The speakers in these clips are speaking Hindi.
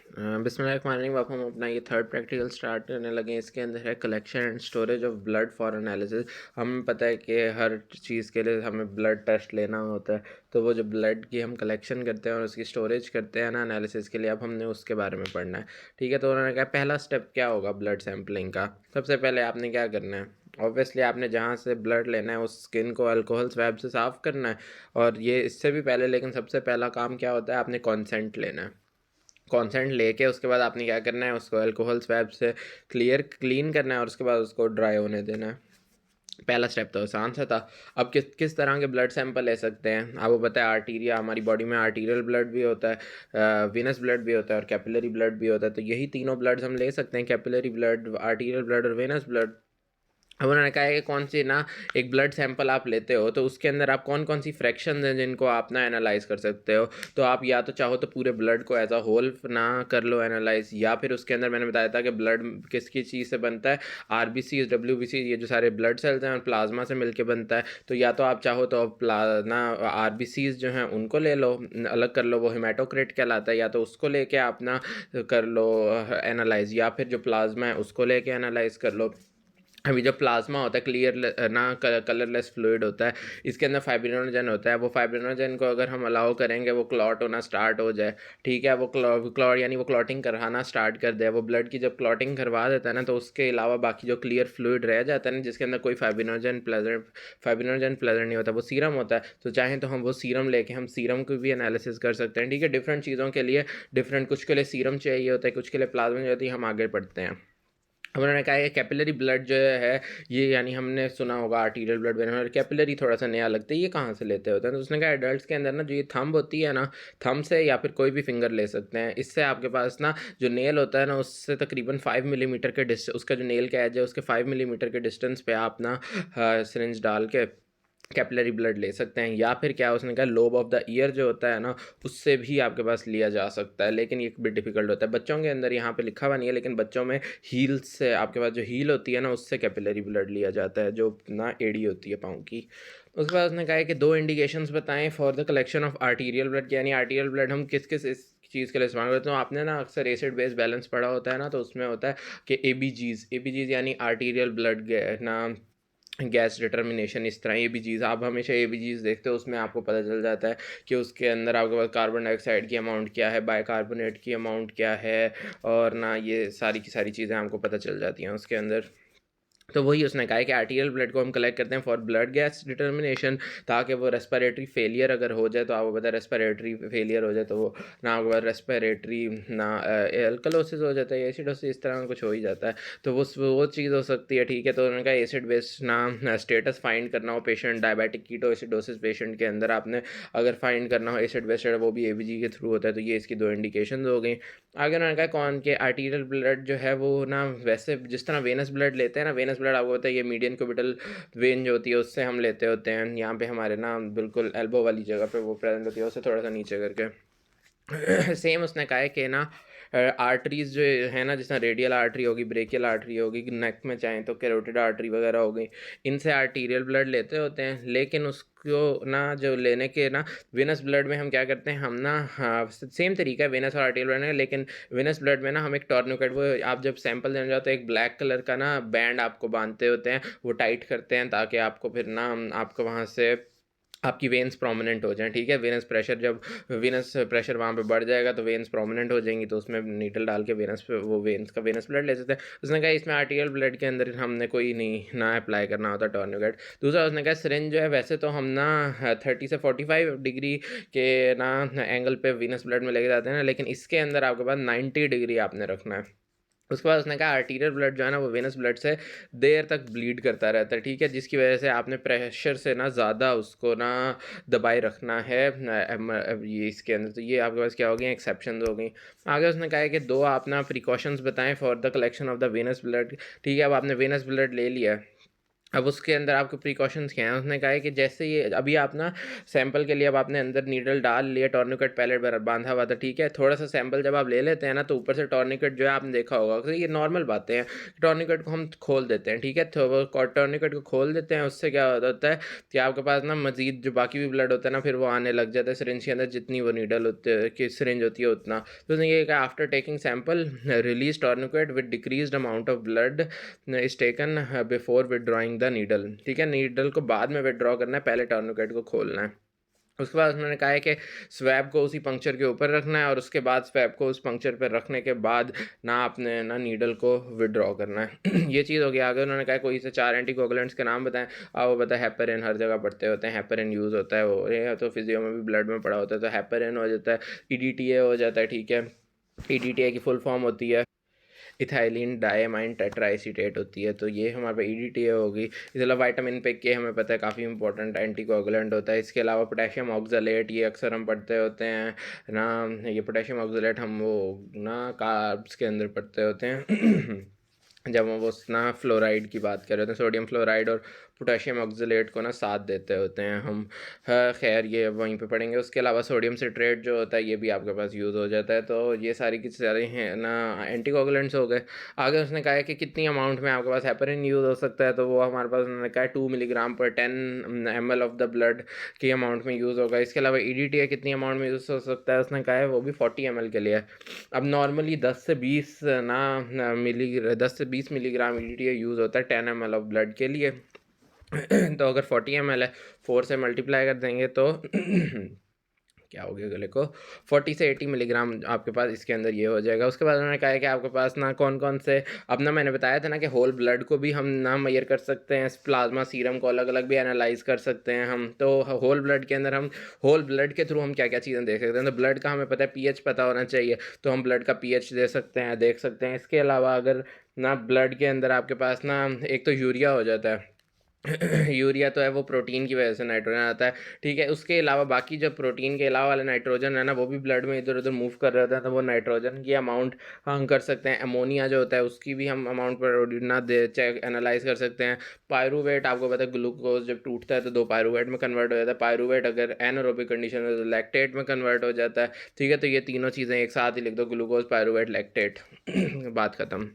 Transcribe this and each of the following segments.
बिस्मिल्लाहिर्रहमानिर्रहीम। अब हम अपना ये थर्ड प्रैक्टिकल स्टार्ट करने लगे हैं। इसके अंदर है collection and storage of blood for analysis. हमें पता है कि हर चीज़ के लिए हमें ब्लड टेस्ट लेना होता है, तो वो जो ब्लड की हम कलेक्शन करते हैं और उसकी स्टोरेज करते हैं ना एनालिसिस के लिए, अब हमने उसके बारे में पढ़ना है। ठीक है, तो उन्होंने कहा पहला स्टेप क्या होगा ब्लड सैम्पलिंग का। सबसे पहले आपने क्या करना है, ऑब्वियसली आपने जहाँ से ब्लड लेना है उस स्किन को अल्कोहल स्वैब से साफ़ करना है। और ये इससे भी पहले, लेकिन सबसे पहला काम क्या होता है, आपने कॉन्सेंट लेना है। कॉन्सेंट लेके उसके बाद आपने क्या करना है, उसको अल्कोहल स्वैब से क्लीन करना है और उसके बाद उसको ड्राई होने देना है। पहला स्टेप तो आसान सा था। अब किस किस तरह के ब्लड सैंपल ले सकते हैं आपको पता है। आर्टीरिया, हमारी बॉडी में आर्टीरियल ब्लड भी होता है, वीनस ब्लड भी होता है और कैपिलरी ब्लड भी होता है। तो यही तीनों ब्लड्स हम ले सकते हैं, कैपिलरी ब्लड, आर्टीरियल ब्लड और वेनस ब्लड। अब उन्होंने कहा है कि कौन सी ना, एक ब्लड सैंपल आप लेते हो तो उसके अंदर आप कौन कौन सी फ्रैक्शंस हैं जिनको आप ना एनालाइज कर सकते हो। तो आप या तो चाहो तो पूरे ब्लड को एज अ होल ना कर लो एनालाइज, या फिर उसके अंदर मैंने बताया था कि ब्लड किसकी चीज़ से बनता है, आरबीसी, डब्ल्यूबीसी, ये जो सारे ब्लड सेल्स हैं और प्लाज्मा से मिलके बनता है। तो या तो आप चाहो तो ना आरबीसीज जो हैं उनको ले लो, अलग कर लो, वो हिमेटोक्रिट कहलाता है, या तो उसको लेके आप ना कर लो एनालाइज, या फिर जो प्लाज्मा है उसको लेके एनालाइज कर लो। अभी जो प्लाज्मा होता है क्लियर ना कलरलेस फ्लूइड होता है, इसके अंदर फाइब्रिनोजन होता है। वो फाइब्रिनोजन को अगर हम अलाउ करेंगे वो क्लॉट होना स्टार्ट हो जाए। ठीक है, वो क्लॉट यानी वो क्लॉटिंग करवाना स्टार्ट कर दे। वो ब्लड की जब क्लॉटिंग करवा देता है ना, तो उसके अलावा बाकी जो क्लियर फ्लूइड रह जाता है ना, जिसके अंदर कोई फाइब्रिनोजन प्लेजेंट नहीं होता, वो सीरम होता है। तो चाहें तो हम वो सीरम लेके हम सीरम को भी एनालिसिस कर सकते हैं। ठीक है, डिफरेंट चीज़ों के लिए डिफरेंट, कुछ के लिए सीरम चाहिए होता है, कुछ के लिए प्लाज्मा चाहिए होती है। हम आगे बढ़ते हैं। अब उन्होंने कहा है कैपिलरी ब्लड जो है, ये यानी हमने सुना होगा आर्टीरियल ब्लड वेन, और कैपिलरी थोड़ा सा नया लगता है, ये कहाँ से लेते होते हैं। तो उसने कहा एडल्ट्स के अंदर ना जो ये थंब होती है ना, थंब से या फिर कोई भी फिंगर ले सकते हैं। इससे आपके पास ना जो नेल होता है ना, उससे तकरीबन 5 मिलीमीटर के डिस्टेंस, उसका जो नेल का एज है उसके 5 मिलीमीटर के डिस्टेंस पे आप ना सिरिंज डाल के कैपिलरी ब्लड ले सकते हैं। या फिर क्या उसने कहा लोब ऑफ द ईयर जो होता है ना, उससे भी आपके पास लिया जा सकता है, लेकिन ये बिट डिफिकल्ट होता है। बच्चों के अंदर यहाँ पे लिखा हुआ नहीं है, लेकिन बच्चों में हील से, आपके पास जो हील होती है ना, उससे कैपिलरी ब्लड लिया जाता है, जो ना एड़ी होती है पाँव की। उसके बाद उसने कहा है कि दो इंडिकेशंस बताएं for the collection of arterial blood, यानी आर्टीरियल ब्लड हम किस किस इस चीज़ के लिए इस्तेमाल करते हैं। तो आपने ना अक्सर एसिड बेस बैलेंस पढ़ा होता है ना, तो उसमें होता है कि एबीजीज यानी आर्टीरियल ब्लड ना गैस डिटर्मिनेशन, इस तरह ए बी चीज़, आप हमेशा ए बी चीज़ देखते हो, उसमें आपको पता चल जाता है कि उसके अंदर आपके पास कार्बन डाइऑक्साइड की अमाउंट क्या है, बाइकार्बोनेट की अमाउंट क्या है, और ना ये सारी की सारी चीज़ें आपको पता चल जाती हैं उसके अंदर। तो वही उसने कहा है कि आर्टीरियल ब्लड को हम कलेक्ट करते हैं फॉर ब्लड गैस डिटर्मिनेशन, ताकि वो रेस्पिरेटरी फेलियर अगर हो जाए, तो आपको पता है रेस्पिरेटरी फेलियर हो जाए तो वो ना आपके पास रेस्पिरेटरी ना एल्कलोसिस हो जाता है, एसिडोसिस, इस तरह का कुछ हो ही जाता है। तो वो चीज़ हो सकती है। ठीक है, तो उन्होंने कहा एसिड बेस ना स्टेटस फाइंड करना हो पेशेंट, डायबिटिक कीटोएसिडोसिस पेशेंट के अंदर आपने अगर फाइंड करना हो एसिड बेस, वो भी एबीजी के थ्रू होता है। तो ये इसकी दो इंडिकेशन हो गई। आगे उन्होंने कहा कौन के आर्टीरियल ब्लड जो है वो ना, वैसे जिस तरह वेनस ब्लड लेते हैं ना, वेनस ब्लड आपको पता है ये मीडियन क्यूबिटल वेन जो होती है उससे हम लेते होते हैं। यहाँ पे हमारे ना बिल्कुल एल्बो वाली जगह पे वो प्रेजेंट होती है, उससे थोड़ा सा नीचे करके। सेम उसने कहा है कि ना आर्टरीज जो है ना, जिस तरह रेडियल आर्टरी होगी, ब्रेकियल आर्टरी होगी, नेक में चाहें तो कैरोटिड आर्टरी वगैरह हो गई, इनसे आर्टीरियल ब्लड लेते होते हैं। लेकिन उसको ना जो लेने के ना वेनस ब्लड में हम क्या करते हैं, हम ना हाँ सेम तरीका है वेनस और आर्टीरियल ब्लड में, लेकिन वेनस ब्लड में ना हम एक टॉर्निकेट, वो आप जब सैंपल देने जाते हो एक ब्लैक कलर का ना बैंड आपको बांधते होते हैं, वो टाइट करते हैं ताकि आपको फिर ना आपको वहाँ से आपकी वेन्स प्रोमिनेंट हो जाएँ। ठीक है, वेनस प्रेशर वहाँ पे बढ़ जाएगा तो वेन्स प्रोमिनेंट हो जाएंगी, तो उसमें नीडल डाल के वेनस पे वो वेन्स का वेनस ब्लड ले सकते हैं। उसने कहा इसमें आर्टीरियल ब्लड के अंदर हमने कोई नहीं ना अप्लाई करना होता टॉर्निकेट। दूसरा उसने कहा सिरिंज जो है, वैसे तो हम ना 30 से 45 डिग्री के ना एंगल पे वेनस ब्लड में लेके जाते हैं ना, लेकिन इसके अंदर आपके पास 90 डिग्री आपने रखना है। उसके बाद उसने कहा आर्टीरियल ब्लड जो है ना, वो वेनस ब्लड से देर तक ब्लीड करता रहता है। ठीक है, जिसकी वजह से आपने प्रेशर से ना ज़्यादा उसको ना दबाए रखना है ये इसके अंदर। तो ये आपके पास क्या हो गई, एक्सेप्शन हो गई। आगे उसने कहा है कि दो आप ना प्रिकॉशंस बताएं for the collection of the venous blood. ठीक है, अब आपने वेनस ब्लड ले लिया है, अब उसके अंदर आपके प्रिकॉशंस क्या हैं? उसने कहा है कि जैसे ये अभी आप ना सैंपल के लिए अब आपने अंदर नीडल डाल लिया, टॉर्निकेट पैलेट पर बांधा हुआ था, ठीक है। थोड़ा-सा सैंपल जब आप ले लेते हैं ना, तो ऊपर से टॉर्निकेट जो है आपने देखा होगा, तो ये नॉर्मल बातें हैं। टॉर्निकेट को हम खोल देते हैं, ठीक है। तो वो टॉर्निकेट को खोल देते हैं, उससे क्या होता है कि आपके पास ना मज़ीद जो बाकी भी ब्लड होता है ना, फिर वो आने लग जाता है सिरिंज के अंदर, जितनी वो नीडल होती है कि सिरिंज होती है उतना। तो उसने ये कहा, after taking sample release tourniquet with decreased amount of blood is taken before withdrawing the needle, ठीक है। नीडल को बाद में विदड्रॉ करना है, पहले टॉर्निकेट को खोलना है। उसके बाद उन्होंने कहा है कि स्वैब को उसी पंक्चर के ऊपर रखना है, और उसके बाद स्वैब को उस पंक्चर पर रखने के बाद ना आपने ना नीडल को विदड्रॉ करना है। ये चीज़ हो गई। आगे उन्होंने कहा कोई से 4 एंटीकोगुलेंट्स के नाम बताएं। वो बताए हेपरिन, हर जगह पढ़ते होते हैं, हेपरिन यूज़ होता है, वो ये तो फिजियो में भी ब्लड में पड़ा होता है, तो हेपरिन हो जाता है, ईडीटीए हो जाता है, ठीक है। ईडीटीए की फुल फॉर्म होती है इथाइलिन डायमाइन टेट्राइसिटेट होती है, तो ये हमारे पास ईडीटीए होगी। इसके अलावा विटामिन पे के हमें पता है काफ़ी इंपॉर्टेंट एंटीकोगुलेंट होता है। इसके अलावा पोटेशियम ऑक्सलेट, ये अक्सर हम पढ़ते होते हैं ना। ये पोटेशियम ऑक्सलेट हम वो ना कार्ब्स के अंदर पढ़ते होते हैं। जब हम वो ना फ्लोराइड की बात कर रहे थे, सोडियम फ्लोराइड और पोटेशियम ऑक्सलेट को ना साथ देते होते हैं हम। हाँ, खैर ये वहीं पे पढ़ेंगे। उसके अलावा सोडियम सिट्रेट जो होता है, ये भी आपके पास यूज़ हो जाता है। तो ये सारी की सारी हैं ना एंटीकोगुलेंट्स हो गए। आगे उसने कहा है कि कितनी अमाउंट में आपके पास हेपरिन यूज़ हो सकता है, तो वो हमारे पास उन्होंने कहा है 2 मिलीग्राम पर 10 ml ऑफ द ब्लड की अमाउंट में यूज़ होगा। इसके अलावा ईडीटीए कितनी अमाउंट में यूज़ हो सकता है, उसने कहा है वो भी 40 ml के लिए है। अब नॉर्मली 10 से 20 ना मिली 10 से 20 मिलीग्राम ईडीटीए यूज़ होता है 10 ml ऑफ ब्लड के लिए। तो अगर 40 ml है, 4 से मल्टीप्लाई कर देंगे तो क्या हो गया गले को, 40 से 80 मिलीग्राम आपके पास इसके अंदर ये हो जाएगा। उसके बाद उन्होंने कहा है कि आपके पास ना कौन कौन से, अब ना मैंने बताया था ना कि होल ब्लड को भी हम ना मेजर कर सकते हैं, प्लाज्मा सीरम को अलग अलग भी एनालाइज कर सकते हैं हम। तो होल ब्लड के अंदर हम होल ब्लड के थ्रू हम क्या क्या चीज़ें देख सकते हैं। तो ब्लड का हमें पता है पीएच पता होना चाहिए, तो हम ब्लड का पीएच दे सकते हैं, देख सकते हैं। इसके अलावा अगर ना ब्लड के अंदर आपके पास ना एक तो यूरिया हो जाता है। यूरिया तो है वो प्रोटीन की वजह से नाइट्रोजन आता है, ठीक है। उसके अलावा बाकी जो प्रोटीन के अलावा वाले नाइट्रोजन है ना, वो भी ब्लड में इधर उधर मूव कर रहे होते हैं, तो वो नाइट्रोजन की अमाउंट हम कर सकते हैं। अमोनिया जो होता है उसकी भी हम अमाउंट पर ना दे चेक एनालाइज कर सकते हैं। पायरूवेट आपको पता है, ग्लूकोज जब टूटता है तो 2 पायरूवेट में कन्वर्ट हो जाता है। पायरूवेट अगर एनारोबिक कंडीशन में तो लैक्टेट में कन्वर्ट हो जाता है, ठीक है। तो ये तीनों चीज़ें एक साथ ही लिख दो, ग्लूकोज पायरूवेट लैक्टेट। बात खत्म।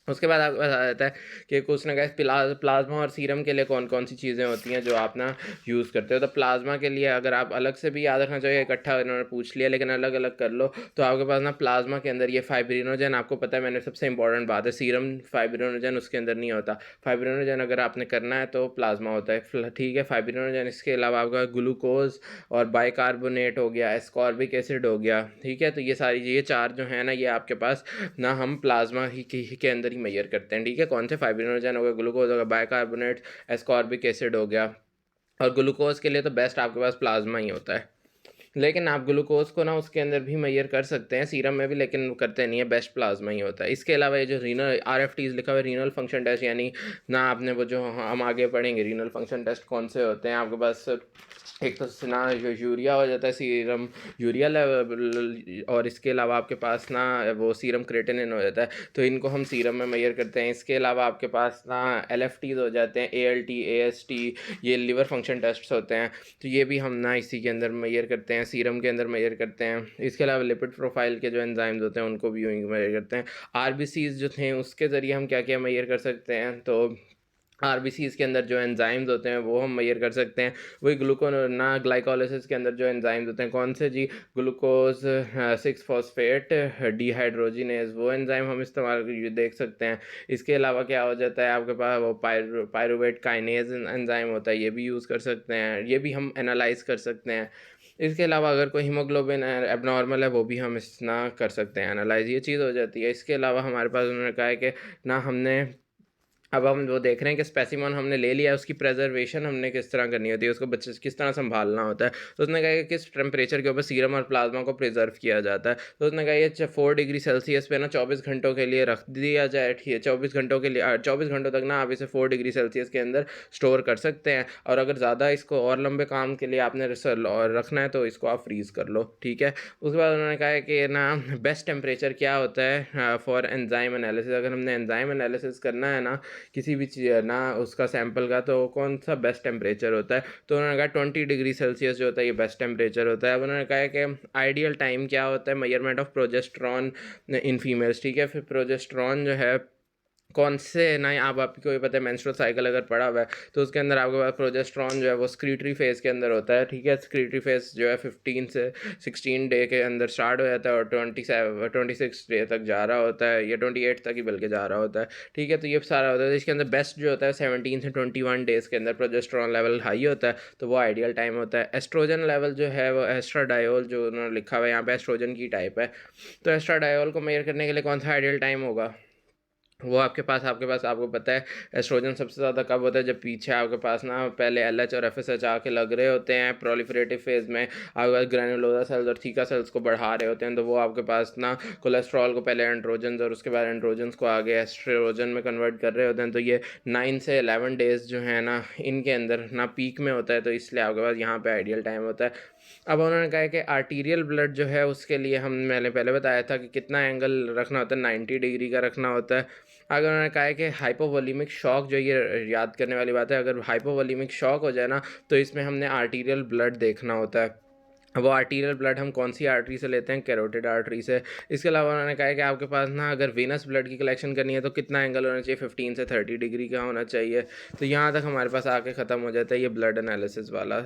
उसके बाद आपको बताया जाता है कि कुछ ना कहे प्लाज्मा और सीरम के लिए कौन कौन सी चीज़ें होती हैं जो आप ना यूज़ करते हो। तो प्लाज्मा के लिए अगर आप अलग से भी याद रखना चाहिए, इकट्ठा इन्होंने पूछ लिया, लेकिन अलग अलग कर लो। तो आपके पास ना प्लाज्मा के अंदर ये फाइब्रिनोजन, आपको पता है मैंने सबसे इंपॉर्टेंट बात है, सीरम फाइब्रिनोजन उसके अंदर नहीं होता। फाइब्रिनोजन अगर आपने करना है तो प्लाज्मा होता है, ठीक है, फाइब्रिनोजन। इसके अलावा आपका ग्लूकोज और बाइकार्बोनेट हो गया, एस्कॉर्बिक एसिड हो गया, ठीक है। तो ये सारी ये 4 जो है ना, ये आपके पास ना हम प्लाज्मा ही के अंदर ही मेजर करते हैं, ठीक है। कौन से फाइब्रिनोजन हो गया, ग्लूकोज हो गया, बाइकार्बोनेट, एस्कॉर्बिक एसिड हो गया। और ग्लूकोज के लिए तो बेस्ट आपके पास प्लाज्मा ही होता है, लेकिन आप ग्लूकोज को ना उसके अंदर भी मेजर कर सकते हैं, सीरम में भी, लेकिन करते नहीं है, बेस्ट प्लाज्मा ही होता है। इसके अलावा ये जो रीनल RFTs लिखा हुआ है, रीनल फंक्शन टेस्ट, यानी ना आपने वो जो हम आगे पढ़ेंगे रीनल फंक्शन टेस्ट कौन से होते हैं आपके पास। एक तो ना यूरिया हो जाता है, सीरम यूरिया लेवल, और इसके अलावा आपके पास ना वो सीरम क्रेटिनिन हो जाता है, तो इनको हम सीरम में मेजर करते हैं। इसके अलावा आपके पास ना LFTs हो जाते हैं, ALT AST, ये लिवर फंक्शन टेस्ट होते हैं, तो ये भी हम ना इसी के अंदर मेजर करते हैं, सीरम के अंदर मेजर करते हैं। इसके अलावा लिपिड प्रोफाइल के जो एंजाइम्स होते हैं उनको भी मेजर करते हैं। RBCs जो थे उसके ज़रिए हम क्या क्या मेजर कर सकते हैं, तो RBCs के अंदर जो एंजाइम्स होते हैं वो हम मेजर कर सकते हैं। वही ग्लूकोन ना ग्लाइकोलिसिस के अंदर जो एंजाइम्स होते हैं कौन से जी, ग्लूकोज 6 फॉस्फेट डिहाइड्रोजिनेज, वो एंजाइम हम इस्तेमाल देख सकते हैं। इसके अलावा क्या हो जाता है आपके पास, वो पायरुवेट काइनेज एंजाइम होता है, ये भी यूज़ कर सकते हैं, ये भी हम एनालाइज कर सकते हैं। इसके अलावा अगर कोई हीमोग्लोबिन एबनॉर्मल है, वो भी हम इस ना कर सकते हैं एनालाइज, ये चीज़ हो जाती है। इसके अलावा हमारे पास उन्होंने कहा है कि ना हमने अब हम वो देख रहे हैं कि स्पेसिमन हमने ले लिया है, उसकी प्रेजर्वेशन हमने किस तरह करनी होती है, उसको बच्चे किस तरह संभालना होता है। तो उसने कहा कि किस टेम्परेचर के ऊपर सीरम और प्लाज्मा को प्रिजर्व किया जाता है। तो उसने कहा ये 4 डिग्री सेल्सियस पे ना 24 घंटों के लिए रख दिया जाए, ठीक है। 24 घंटों के लिए 24 घंटों तक ना आप इसे 4 डिग्री सेल्सियस के अंदर स्टोर कर सकते हैं, और अगर ज़्यादा इसको और लंबे काम के लिए आपने और रखना है तो इसको आप फ्रीज़ कर लो, ठीक है। उसके बाद उन्होंने कहा है कि ना बेस्ट टेम्परेचर क्या होता है फॉर एंजाइम एनालिसिस। अगर हमने एंजाइम एनालिसिस करना है ना, किसी भी चीज़ ना उसका सैंपल का, तो कौन सा बेस्ट टेम्परेचर होता है। तो उन्होंने कहा 20 डिग्री सेल्सियस जो होता है ये बेस्ट टेम्परेचर होता है। अब उन्होंने कहा है कि आइडियल टाइम क्या होता है, measurement of progesterone in females, ठीक है। फिर प्रोजेस्टेरॉन जो है कौन से ना, आप आपको ये पता है मेंस्ट्रुअल साइकिल अगर पड़ा हुआ है तो उसके अंदर आपके पास प्रोजेस्टेरॉन जो है वो स्क्रीटरी फेज के अंदर होता है, ठीक है। स्क्रीटरी फेज जो है 15 से 16 डे के अंदर स्टार्ट हो जाता है और 26 डे तक जा रहा होता है, या 28 तक ही बल्कि जा रहा होता है, ठीक है। तो ये सारा होता है। इसके अंदर बेस्ट जो होता है 17 से 21 डेज़ के अंदर प्रोजेस्टेरॉन लेवल हाई होता है, तो वो आइडियल टाइम होता है। एस्ट्रोजन लेवल जो है वो एस्ट्राडायोल जो उन्होंने लिखा हुआ है यहाँ पे एस्ट्रोजन की टाइप है, तो एस्ट्राडायोल को मेजर करने के लिए कौन सा आइडियल टाइम होगा, वो आपके पास आपको पता है एस्ट्रोजन सबसे ज़्यादा कब होता है, जब पीछे आपके पास ना पहले एलएच और एफएसएच आके लग रहे होते हैं प्रोलिफरेटिव फेज में, आपके पास ग्रैनुलोसा सेल्स और थीका सेल्स को बढ़ा रहे होते हैं, तो वो आपके पास ना कोलेस्ट्रॉल को पहले एंड्रोजन्स और उसके बाद एंड्रोजन्स को आगे एस्ट्रोजन में कन्वर्ट कर रहे होते हैं। तो ये 9 से 11 डेज़ जो है ना इनके अंदर ना पीक में होता है, तो इसलिए आपके पास यहाँ पे आइडियल टाइम होता है। अब उन्होंने कहा है कि आर्टीरियल ब्लड जो है उसके लिए मैंने पहले बताया था कि कितना एंगल रखना होता है, 90 डिग्री का रखना होता है। अगर उन्होंने कहा है कि हाइपोवोलीमिक शॉक जो, ये याद करने वाली बात है, अगर हाइपोवोलीमिक शॉक हो जाए ना तो इसमें हमने आर्टीरियल ब्लड देखना होता है। वो आर्टीरियल ब्लड हम कौन सी आर्टरी से लेते हैं, कैरोटिड आर्टरी से। इसके अलावा उन्होंने कहा है कि आपके पास ना अगर वेनस ब्लड की कलेक्शन करनी है तो कितना एंगल होना चाहिए, 15 से 30 डिग्री का होना चाहिए। तो यहाँ तक हमारे पास आके ख़त्म हो जाता है ये ब्लड एनालिसिस वाला।